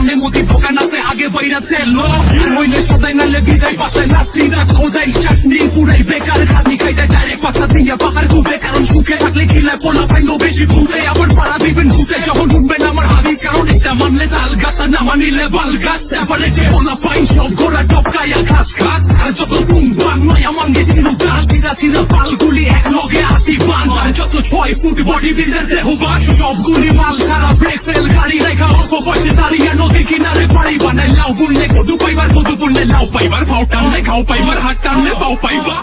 মনে মতি দোকান আছে আগে বাইরা তেল হইলে সদাই নালে বিদায় বাসায় রাত্রিরা খোদাই চাটনি পুরাই বেকার খালি খাইতে ডাইরেক্ট পাশা দিয়া পাহাড় ঘুরে কারণ সুখে থাকলে খিলায় পোলা পাইলো বেশি ঘুরে আবার পাড়া দিবেন ঘুরতে যখন উঠবেন আমার হাদিস কারণ এটা মানলে তাল গাছ না মানিলে বাল গাছ এভারেটে পোলা পাইন সব ঘোরা টপকাইয়া ঘাস ঘাস আর যত বুম বাং মায়া মাঙ্গে ছিল গাছ দিদা ছিল পালগুলি এক লগে হাতি পান আর যত 6 ফুট বডি বিল্ডার দেহ বাস সবগুলি মাল ছাড়া ব্রেক ফেল গাড়ি রেখা অল্প বয়সে দাঁড়িয়ে নদীর কিনারে বাড়ি বানাই লাউ গুনলে কদু পাইবার কদু পুনলে লাউ পাইবার ভাও টানলে খাও পাইবার হাত টানলে পাও পাইবা